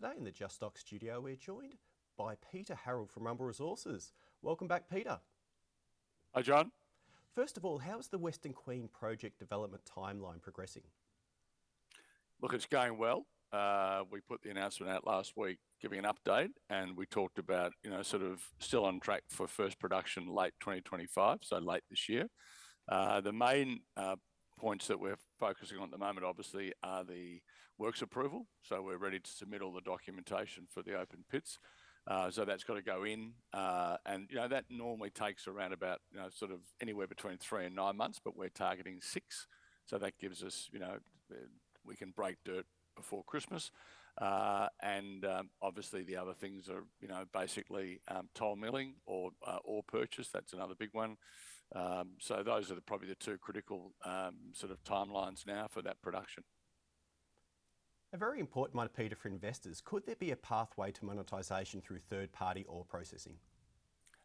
Today in the JustStocks studio, we're joined by Peter Harold from Resources. Welcome back, Peter. Hi, John. First of all, how's the Western Queen project development timeline progressing? Look, it's going well. We put the announcement out last week giving an update, and we talked about, sort of still on track for first production late 2025, so late this year. The main points that we're focusing on at the moment, obviously, are the works approval. So we're ready to submit all the documentation for the open pits. So that's got to go in, and that normally takes around about sort of anywhere between 3 and 9 months, but we're targeting 6. So that gives us, we can break dirt before Christmas, and obviously the other things are, basically toll milling or ore purchase. That's another big one. So those are probably the two critical sort of timelines now for that production. A very important one, Peter, for investors. Could there be a pathway to monetisation through third-party ore processing?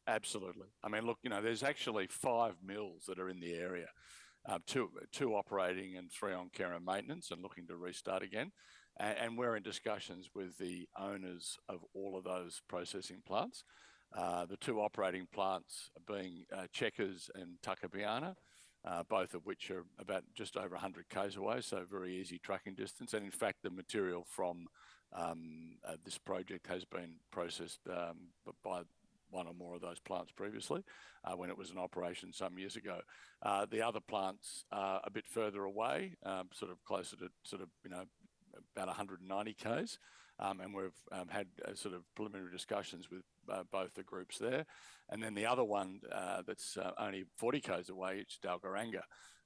Absolutely. I mean, look, there's actually 5 mills that are in the area, two operating and 3 on care and maintenance and looking to restart again. And we're in discussions with the owners of all of those processing plants. The 2 operating plants being Checkers and Tuckabianna, both of which are about just over 100 k's away, so very easy tracking distance. And in fact, the material from this project has been processed by one or more of those plants previously when it was in operation some years ago. The other plants are a bit further away, sort of closer to about 190 k's, and we've had sort of preliminary discussions with both the groups there. And then the other one that's only 40 k's away, it's Dalgaranga,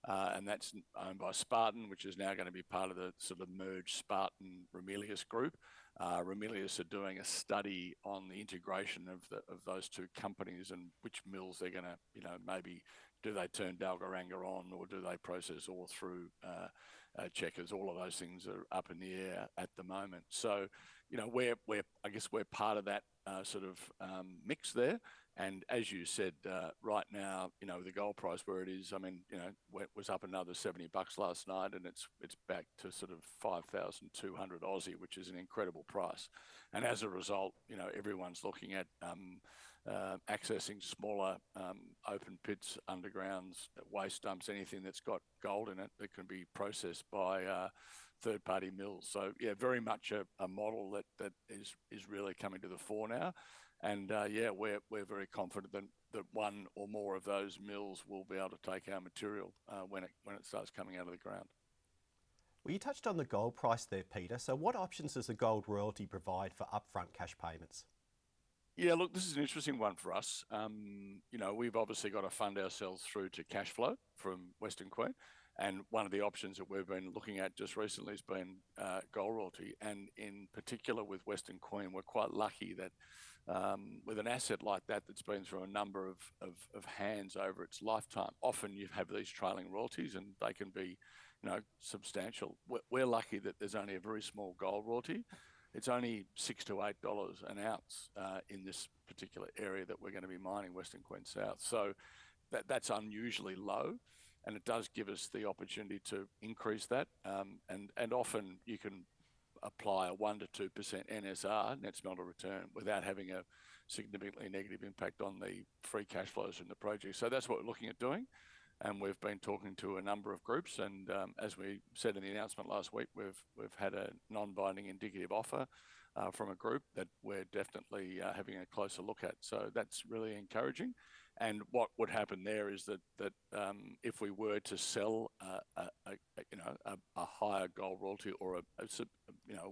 and that's owned by Spartan, which is now going to be part of the sort of merged Spartan-Ramelius group. Ramelius are doing a study on the integration of those 2 companies and which mills they're going to, maybe do they turn Dalgaranga on or do they process ore through Checkers? All of those things are up in the air at the moment. So, I guess we're part of that sort of mix there. And as you said, right now, the gold price where it is, I mean, it was up another $70 last night, and it's back to sort of 5,200 Aussie, which is an incredible price. And as a result, everyone's looking at accessing smaller open pits, undergrounds, waste dumps, anything that's got gold in it that can be processed by third-party mills. So yeah, very much a model that is really coming to the fore now. And we're very confident that one or more of those mills will be able to take our material when it starts coming out of the ground. Well, you touched on the gold price there, Peter. So what options does the gold royalty provide for upfront cash payments? Yeah, look, this is an interesting one for us. We've obviously got to fund ourselves through to cash flow from Western Queen. And one of the options that we've been looking at just recently has been gold royalty. And in particular with Western Queen, we're quite lucky that with an asset like that that's been through a number of hands over its lifetime, often you have these trailing royalties and they can be substantial. We're lucky that there's only a very small gold royalty. It's only $6 to $8 an ounce in this particular area that we're going to be mining, Western Queen South. So that's unusually low, and it does give us the opportunity to increase that. And often you can apply a 1 to 2% NSR, net smelter return, without having a significantly negative impact on the free cash flows from the project. So that's what we're looking at doing. And we've been talking to a number of groups, and as we said in the announcement last week, we've had a non-binding indicative offer from a group that we're definitely having a closer look at. So that's really encouraging. And what would happen there is that if we were to sell a higher gold royalty or a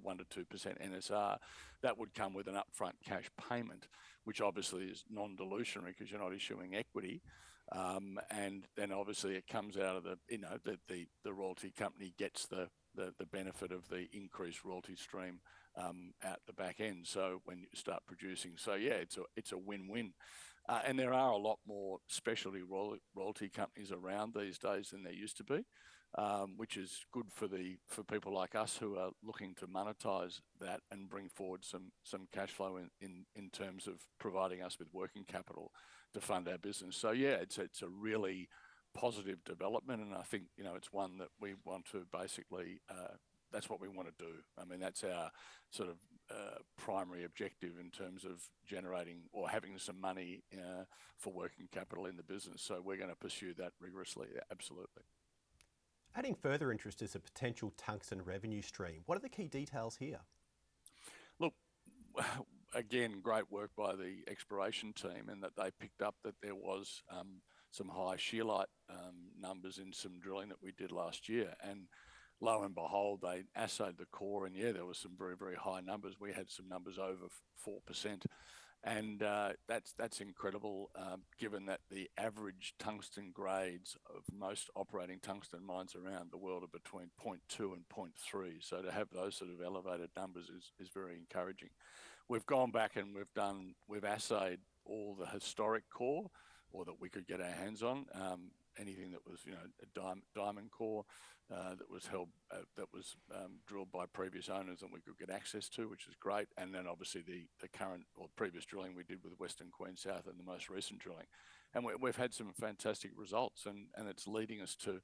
1 to 2% NSR, that would come with an upfront cash payment, which obviously is non-dilutionary because you're not issuing equity. And then obviously it comes out of the royalty company gets the benefit of the increased royalty stream at the back end. So when you start producing, so yeah, it's a win-win. And there are a lot more specialty royalty companies around these days than there used to be, which is good for people like us who are looking to monetize that and bring forward some cash flow in terms of providing us with working capital to fund our business. So yeah, it's a really positive development, and I think it's one that we want to basically that's what we want to do. I mean, that's our sort of primary objective in terms of generating or having some money for working capital in the business. So we're going to pursue that rigorously, absolutely. Adding further interest is a potential tungsten revenue stream. What are the key details here? Look, again, great work by the exploration team, and that they picked up that there was some high scheelite numbers in some drilling that we did last year. And lo and behold, they assayed the core, and yeah, there was some very, very high numbers. We had some numbers over 4%. And that's incredible, given that the average tungsten grades of most operating tungsten mines around the world are between 0.2 and 0.3. So to have those sort of elevated numbers is very encouraging. We've gone back and we've assayed all the historic core, or that we could get our hands on, anything that was, a diamond core that was drilled by previous owners and we could get access to, which is great. And then obviously the current or previous drilling we did with Western Queen South and the most recent drilling, and we've had some fantastic results, and it's leading us to,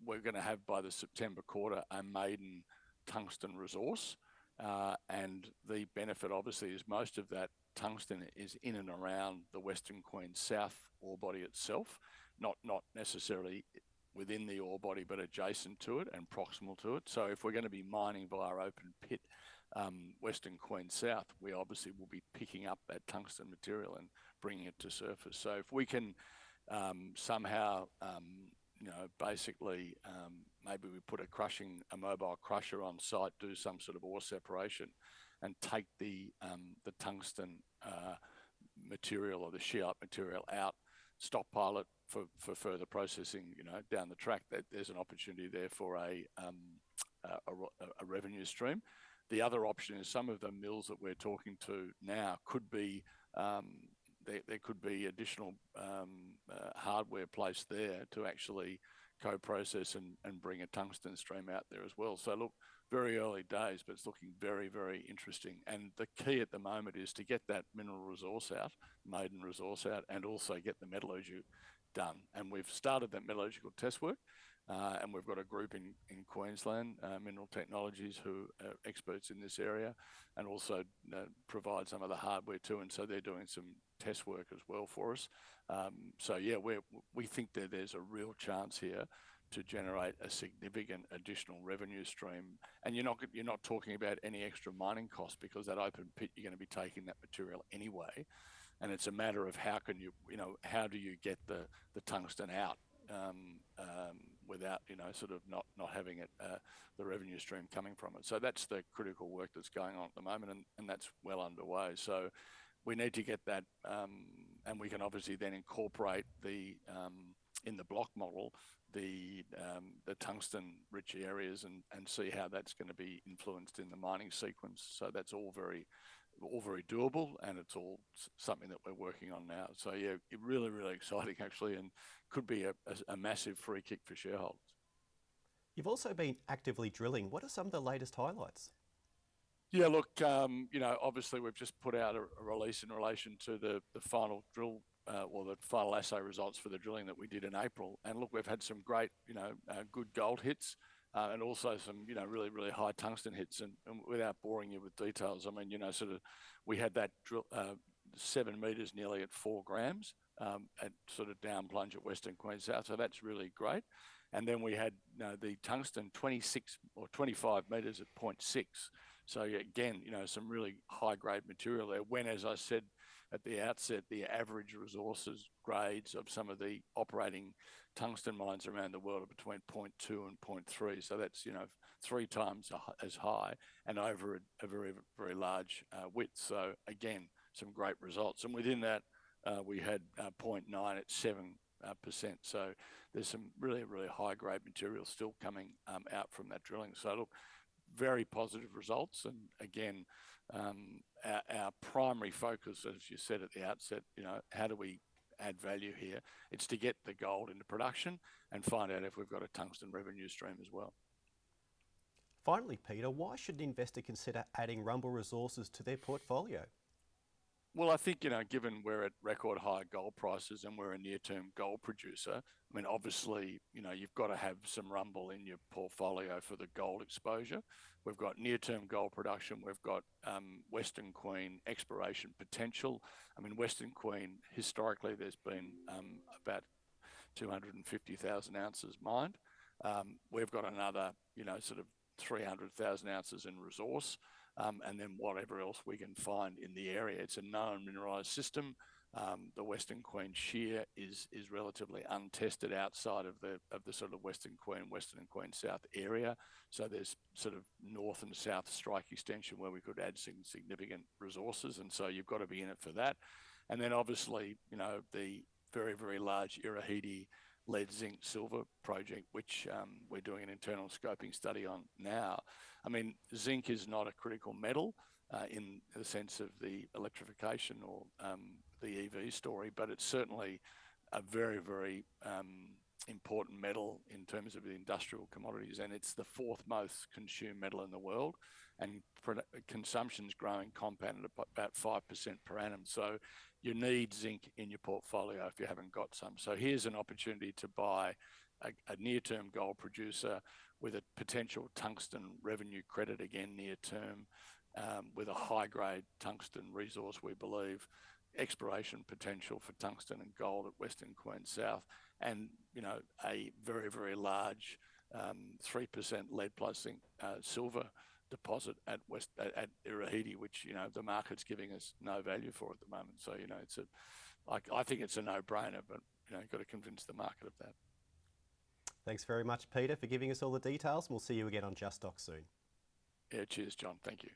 we're going to have by the September quarter a maiden tungsten resource. And the benefit obviously is most of that tungsten is in and around the Western Queen South ore body itself, not necessarily within the ore body, but adjacent to it and proximal to it. So if we're going to be mining via open pit Western Queen South, we obviously will be picking up that tungsten material and bringing it to surface. So if we can somehow, basically maybe we put a mobile crusher on site, do some sort of ore separation, and take the tungsten material or the scheelite material out, stockpile it for further processing, down the track. That there's an opportunity there for a revenue stream. The other option is some of the mills that we're talking to now could be there could be additional hardware placed there to actually co-process and bring a tungsten stream out there as well. So look, very early days, but it's looking very, very interesting. And the key at the moment is to get that mineral resource out, maiden resource out, and also get the metallurgy done. And we've started that metallurgical test work, and we've got a group in Queensland, Mineral Technologies, who are experts in this area, and also provide some of the hardware too. And so they're doing some test work as well for us. So yeah, we think that there's a real chance here to generate a significant additional revenue stream. And you're not talking about any extra mining costs, because that open pit, you're going to be taking that material anyway. And it's a matter of how do you get the tungsten out without, sort of not having it, the revenue stream coming from it. So that's the critical work that's going on at the moment, and that's well underway. So we need to get that, and we can obviously then incorporate in the block model, the tungsten rich areas and see how that's going to be influenced in the mining sequence. So that's all very doable, and it's all something that we're working on now. So yeah, really, really exciting actually, and could be a massive free kick for shareholders. You've also been actively drilling. What are some of the latest highlights? Yeah, look, obviously we've just put out a release in relation to the final drill, the final assay results for the drilling that we did in April. And look, we've had some great, good gold hits, and also some, really, really high tungsten hits. And without boring you with details, I mean, we had that drill 7 meters nearly at 4 grams, at sort of down plunge at Western Queen South. So that's really great. And then we had the tungsten 26 or 25 meters at 0.6. So again, some really high grade material there, when, as I said at the outset, the average resources grades of some of the operating tungsten mines around the world are between 0.2 and 0.3. So that's, 3 times as high and over a very, very large width. So again, some great results. And within that, we had 0.9 at 7%. So there's some really, really high grade material still coming out from that drilling. So look, very positive results. And again, our primary focus, as you said at the outset, how do we add value here? It's to get the gold into production and find out if we've got a tungsten revenue stream as well. Finally, Peter, why should an investor consider adding Rumble Resources to their portfolio? Well, I think, given we're at record high gold prices and we're a near-term gold producer, I mean, obviously, you've got to have some rumble in your portfolio for the gold exposure. We've got near-term gold production. We've got Western Queen exploration potential. I mean, Western Queen, historically, there's been about 250,000 ounces mined. We've got another, sort of 300,000 ounces in resource, and then whatever else we can find in the area. It's a known mineralised system. The Western Queen Shear is relatively untested outside of the sort of Western and Queen South area. So there's sort of north and south strike extension where we could add some significant resources, and so you've got to be in it for that. And then obviously, the very, very large Earaheedy lead, zinc, silver project, which we're doing an internal scoping study on now. I mean, zinc is not a critical metal in the sense of the electrification or the EV story, but it's certainly a very, very important metal in terms of the industrial commodities, and it's the fourth most consumed metal in the world, and consumption's growing compounded at about 5% per annum. So you need zinc in your portfolio if you haven't got some. So here's an opportunity to buy a near-term gold producer with a potential tungsten revenue credit again near term, with a high-grade tungsten resource, we believe, exploration potential for tungsten and gold at Western Queen South, and a very, very large 3% lead plus zinc silver deposit at Earaheedy, which the market's giving us no value for at the moment. So I think it's a no-brainer, but you've got to convince the market of that. Thanks very much, Peter, for giving us all the details. We'll see you again on JustStocks soon. Yeah, cheers, John. Thank you.